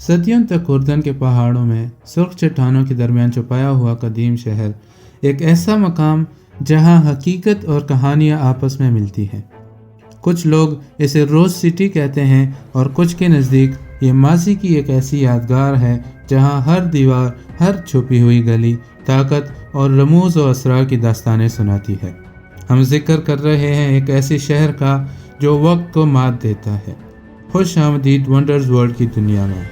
صدیوں تک اردن کے پہاڑوں میں سرخ چٹانوں کے درمیان چھپایا ہوا قدیم شہر ایک ایسا مقام جہاں حقیقت اور کہانیاں آپس میں ملتی ہیں۔ کچھ لوگ اسے روز سٹی کہتے ہیں اور کچھ کے نزدیک یہ ماضی کی ایک ایسی یادگار ہے جہاں ہر دیوار، ہر چھپی ہوئی گلی طاقت اور رموز و اسرار کی داستانیں سناتی ہے۔ ہم ذکر کر رہے ہیں ایک ایسے شہر کا جو وقت کو مات دیتا ہے۔ خوش آمدید ونڈرز ورلڈ کی دنیا میں۔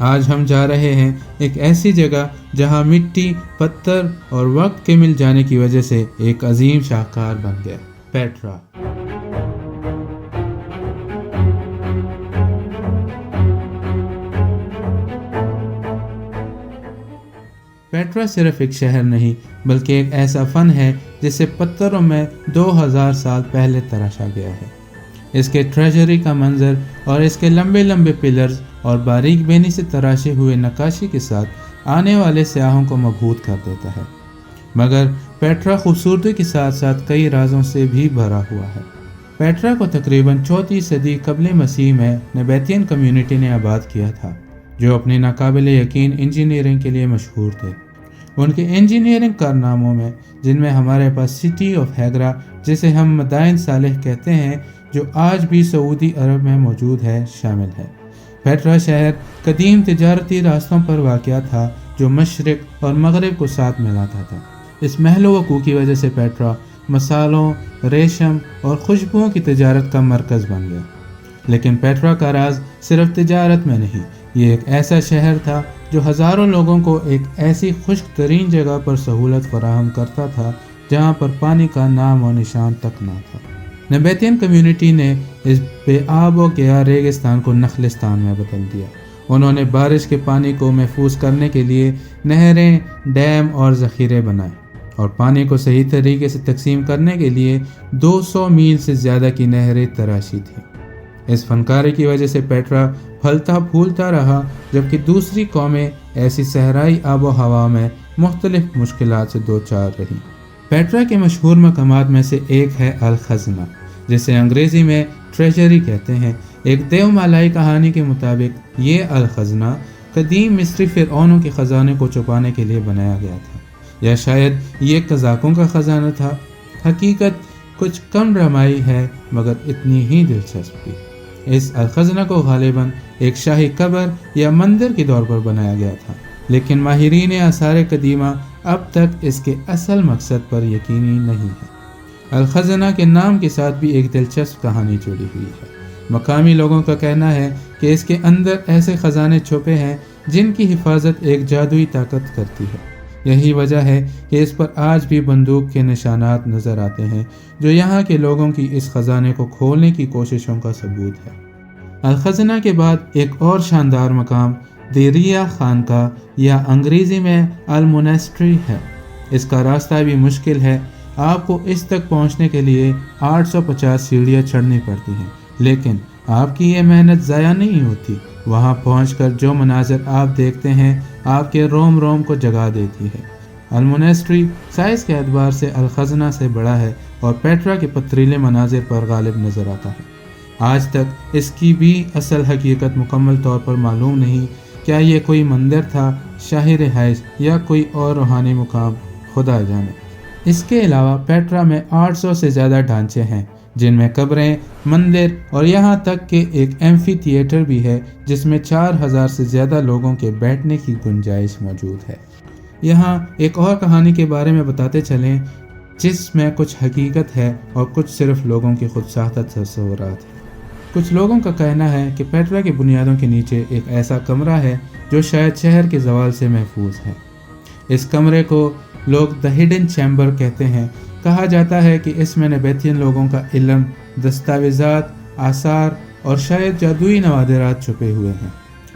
آج ہم جا رہے ہیں ایک ایسی جگہ جہاں مٹی، پتھر اور وقت کے مل جانے کی وجہ سے ایک عظیم شاہکار بن گیا، پیٹرا۔ پیٹرا صرف ایک شہر نہیں بلکہ ایک ایسا فن ہے جسے پتھروں میں 2000 سال پہلے تراشا گیا ہے۔ اس کے ٹریجری کا منظر اور اس کے لمبے لمبے پلرز اور باریک بینی سے تراشے ہوئے نقاشی کے ساتھ آنے والے سیاحوں کو مبہوت کر دیتا ہے۔ مگر پیٹرا خوبصورتی کے ساتھ ساتھ کئی رازوں سے بھی بھرا ہوا ہے۔ پیٹرا کو تقریباً 4 صدی قبل مسیح میں نبیتین کمیونٹی نے آباد کیا تھا، جو اپنی ناقابل یقین انجینئرنگ کے لیے مشہور تھے۔ ان کے انجینئرنگ کارناموں میں، جن میں ہمارے پاس سٹی آف ہیگرا جسے ہم مدائن صالح کہتے ہیں جو آج بھی سعودی عرب میں موجود ہے، شامل ہے۔ پیٹرا شہر قدیم تجارتی راستوں پر واقع تھا جو مشرق اور مغرب کو ساتھ ملاتا تھا۔ اس محل وقوع کی وجہ سے پیٹرا مصالوں، ریشم اور خوشبوؤں کی تجارت کا مرکز بن گیا۔ لیکن پیٹرا کا راز صرف تجارت میں نہیں، یہ ایک ایسا شہر تھا جو ہزاروں لوگوں کو ایک ایسی خشک ترین جگہ پر سہولت فراہم کرتا تھا جہاں پر پانی کا نام و نشان تک نہ تھا۔ نبیتین کمیونٹی نے اس بے آب و گیا ریگستان کو نخلستان میں بدل دیا۔ انہوں نے بارش کے پانی کو محفوظ کرنے کے لیے نہریں، ڈیم اور ذخیرے بنائے اور پانی کو صحیح طریقے سے تقسیم کرنے کے لیے 200 میل سے زیادہ کی نہریں تراشی تھیں۔ اس فنکاری کی وجہ سے پیٹرا پھلتا پھولتا رہا، جبکہ دوسری قومیں ایسی صحرائی آب و ہوا میں مختلف مشکلات سے دوچار رہیں۔ پیٹرا کے مشہور مقامات میں سے ایک ہے الخزنہ، جسے انگریزی میں ٹریجری کہتے ہیں۔ ایک دیو مالائی کہانی کے مطابق یہ الخزنہ قدیم مصری فرعونوں کے خزانے کو چھپانے کے لیے بنایا گیا تھا، یا شاید یہ قزاقوں کا خزانہ تھا۔ حقیقت کچھ کم ڈرامائی ہے مگر اتنی ہی دلچسپ بھی۔ اس الخزنہ کو غالباً ایک شاہی قبر یا مندر کے طور پر بنایا گیا تھا، لیکن ماہرین آثار قدیمہ اب تک اس کے اصل مقصد پر یقینی نہیں ہے۔ الخزنہ کے نام کے ساتھ بھی ایک دلچسپ کہانی جڑی ہوئی ہے۔ مقامی لوگوں کا کہنا ہے کہ اس کے اندر ایسے خزانے چھپے ہیں جن کی حفاظت ایک جادوئی طاقت کرتی ہے۔ یہی وجہ ہے کہ اس پر آج بھی بندوق کے نشانات نظر آتے ہیں، جو یہاں کے لوگوں کی اس خزانے کو کھولنے کی کوششوں کا ثبوت ہے۔ الخزنہ کے بعد ایک اور شاندار مقام دیریا خانقاہ یا انگریزی میں المونسٹری ہے۔ اس کا راستہ بھی مشکل ہے۔ آپ کو اس تک پہنچنے کے لیے 850 سیڑھیاں چڑھنی پڑتی ہیں، لیکن آپ کی یہ محنت ضائع نہیں ہوتی۔ وہاں پہنچ کر جو مناظر آپ دیکھتے ہیں آپ کے روم روم کو جگا دیتی ہے۔ المونسٹری سائز کے اعتبار سے الخزنہ سے بڑا ہے اور پیٹرا کے پتھریلے مناظر پر غالب نظر آتا ہے۔ آج تک اس کی بھی اصل حقیقت مکمل طور پر معلوم نہیں۔ کیا یہ کوئی مندر تھا، شاہی رہائش یا کوئی اور روحانی مقام، خدا جانے۔ اس کے علاوہ پیٹرا میں 800 سے زیادہ ڈھانچے ہیں، جن میں قبریں، مندر اور یہاں تک کہ ایک ایمفی تھیٹر بھی ہے جس میں 4000 سے زیادہ لوگوں کے بیٹھنے کی گنجائش موجود ہے۔ یہاں ایک اور کہانی کے بارے میں بتاتے چلیں جس میں کچھ حقیقت ہے اور کچھ صرف لوگوں کی خود ساختہ تصورات ہیں۔ کچھ لوگوں کا کہنا ہے کہ پیٹرا کی بنیادوں کے نیچے ایک ایسا کمرہ ہے جو شاید شہر کے زوال سے محفوظ ہے۔ اس کمرے کو لوگ دی ہڈن چیمبر کہتے ہیں۔ کہا جاتا ہے کہ اس میں نبیتین لوگوں کا علم، دستاویزات، آثار اور شاید جادوئی نوادرات چھپے ہوئے ہیں،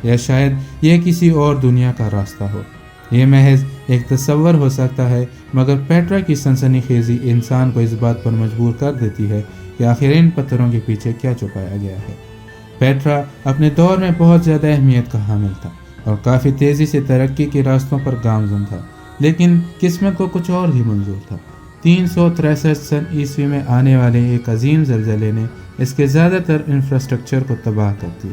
یا شاید یہ کسی اور دنیا کا راستہ ہو۔ یہ محض ایک تصور ہو سکتا ہے، مگر پیٹرا کی سنسنی خیزی انسان کو اس بات پر مجبور کر دیتی ہے کہ آخر ان پتھروں کے پیچھے کیا چھپایا گیا ہے۔ پیٹرا اپنے دور میں بہت زیادہ اہمیت کا حامل تھا اور کافی تیزی سے ترقی کے راستوں پر گامزن تھا، لیکن قسمت کو کچھ اور ہی منظور تھا۔ 363 عیسوی میں آنے والے ایک عظیم زلزلے نے اس کے زیادہ تر انفراسٹرکچر کو تباہ کر دیا۔